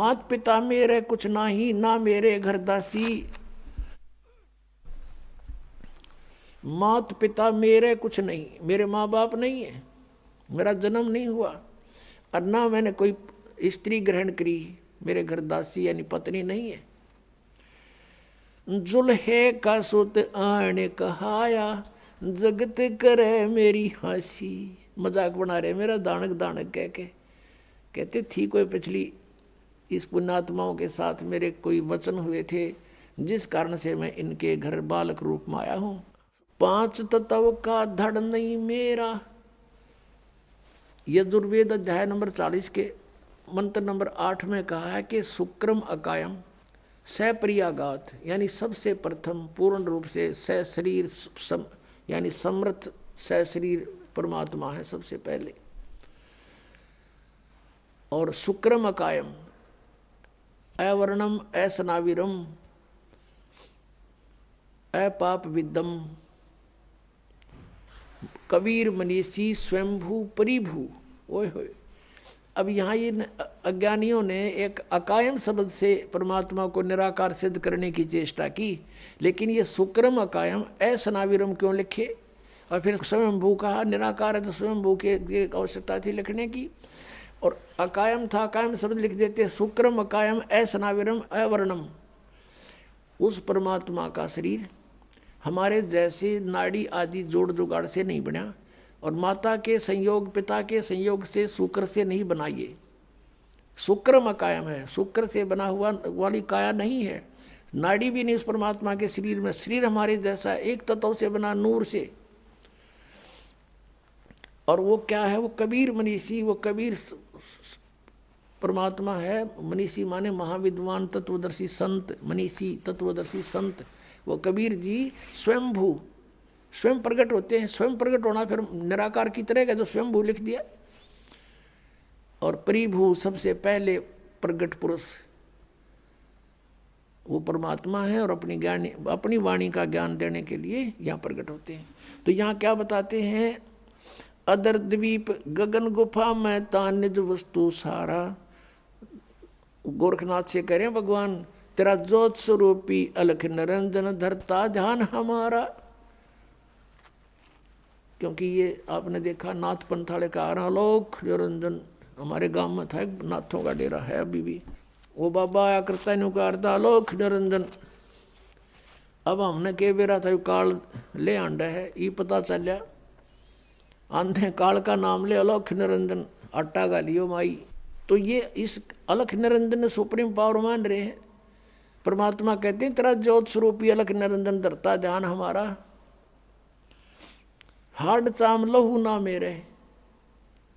मात पिता मेरे कुछ नाही, ना मेरे घर दासी। मात पिता मेरे कुछ नहीं, मेरे माँ बाप नहीं है, मेरा जन्म नहीं हुआ, और ना मैंने कोई स्त्री ग्रहण करी, मेरे घर दासी यानी पत्नी नहीं है। जुल्हे का सुत आने कहाया, जगत करे मेरी हंसी। मजाक बना रहे मेरा दानक दानक कह के। कहते थी कोई पिछली इस पुण्यात्माओं के साथ मेरे कोई वचन हुए थे, जिस कारण से मैं इनके घर बालक रूप में आया हूँ। 5 तत्व का धड़ नहीं मेरा। यजुर्वेद अध्याय नंबर 40 के मंत्र नंबर 8 में कहा है कि शुक्रम अकायम सप्रियागात, यानी सबसे प्रथम पूर्ण रूप से सशरीर यानी समर्थ सशरीर परमात्मा है सबसे पहले। और शुक्रम अकायम अवर्णम असनाविरम अपाप विदम कबीर मनीषी स्वयंभू परिभू। ओए होए, अब यहाँ ये अज्ञानियों ने एक अकायम शब्द से परमात्मा को निराकार सिद्ध करने की चेष्टा की, लेकिन ये शुक्रम अकायम असनाविरम क्यों लिखे, और फिर स्वयंभू कहा। निराकार है तो स्वयंभू की आवश्यकता थी लिखने की, और अकायम था, अकायम शब्द लिख देते। शुक्रम अकायम असनाविरम अवर्णम। उस परमात्मा का शरीर हमारे जैसे नाड़ी आदि जोड़ जुगाड़ से नहीं बना, और माता के संयोग पिता के संयोग से शुक्र से नहीं बनाइए। शुक्रम अकायम है, शुक्र से बना हुआ वाली काया नहीं है, नाड़ी भी नहीं उस परमात्मा के शरीर में। शरीर हमारे जैसा एक तत्व से बना, नूर से। और वो क्या है, वो कबीर मनीषी, वो कबीर परमात्मा है। मनीषी माने महाविद्वान तत्वदर्शी संत, मनीषी तत्वदर्शी संत। वो कबीर जी स्वयंभू, स्वयं प्रकट होते हैं। स्वयं प्रकट होना फिर निराकार की तरह का, जो स्वयंभू लिख दिया। और परिभू सबसे पहले प्रकट पुरुष वो परमात्मा है, और अपनी वाणी का ज्ञान देने के लिए यहाँ प्रकट होते हैं। तो यहाँ क्या बताते हैं, अदर द्वीप गगन गुफा में तान निज वस्तु सारा। गोरखनाथ से करें भगवान, तेरा ज्योत स्वरूपी अलख निरंजन धरता ध्यान हमारा। क्योंकि ये आपने देखा नाथ पंथाले का आलोक निरंजन, हमारे गांव में था एक नाथों का डेरा है अभी भी, वो बाबा आया करता है नुकारता आलोक निरंजन। अब हमने के बेरा था काल ले आंडा है, ये पता चलिया आंधे काल का नाम ले अलोक निरंजन आटा गालियो माई। तो ये इस अलख निरंजन ने सुप्रीम पावर मान रहे हैं। परमात्मा कहते हैं तेरा ज्योत स्वरूपी अलख निरंजन धरता ध्यान हमारा। हाड चाम लहू ना मेरे,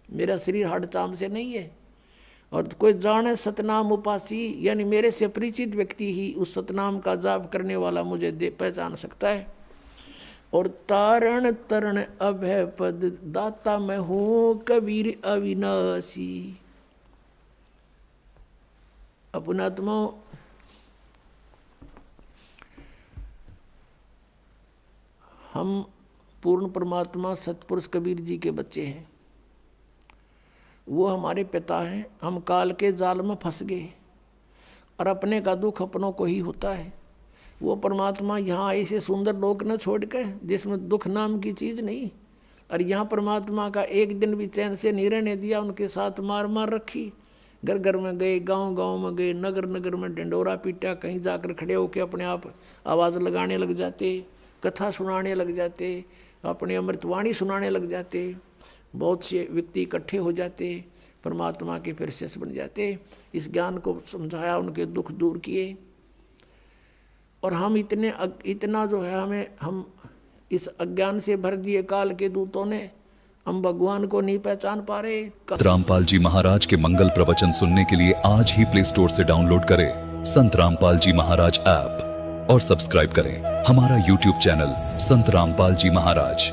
मेरा शरीर हाड चाम से नहीं है। और कोई जाने सतनाम उपासी, यानी मेरे से परिचित व्यक्ति ही उस सतनाम का जाप करने वाला मुझे पहचान सकता है। और तारण तरण अभय पद दाता मैं हूँ कबीर अविनाशी। अपनात्मा हम पूर्ण परमात्मा सतपुरुष कबीर जी के बच्चे हैं, वो हमारे पिता हैं। हम काल के जाल में फंस गए, और अपने का दुख अपनों को ही होता है। वो परमात्मा यहाँ ऐसे सुंदर लोक न छोड़ के जिसमें दुख नाम की चीज़ नहीं, और यहाँ परमात्मा का एक दिन भी चैन से नहीं रहने दिया। उनके साथ मार मार रखी, घर घर में गए, गांव गांव में गए, नगर नगर में डंडोरा पीटा, कहीं जाकर खड़े होकर अपने आप आवाज़ लगाने लग जाते, कथा सुनाने लग जाते, अपने अमृतवाणी सुनाने लग जाते। बहुत से व्यक्ति इकट्ठे हो जाते, परमात्मा के फिर शिष्य बन जाते। इस ज्ञान को समझाया, उनके दुख दूर किए। और हम इतना जो है हम इस अज्ञान से भर दिए काल के दूतों ने, हम भगवान को नहीं पहचान पा रहे। संत रामपाल जी महाराज के मंगल प्रवचन सुनने के लिए आज ही प्ले स्टोर से डाउनलोड करें संत रामपाल जी महाराज ऐप और सब्सक्राइब करें हमारा YouTube चैनल संत रामपाल जी महाराज।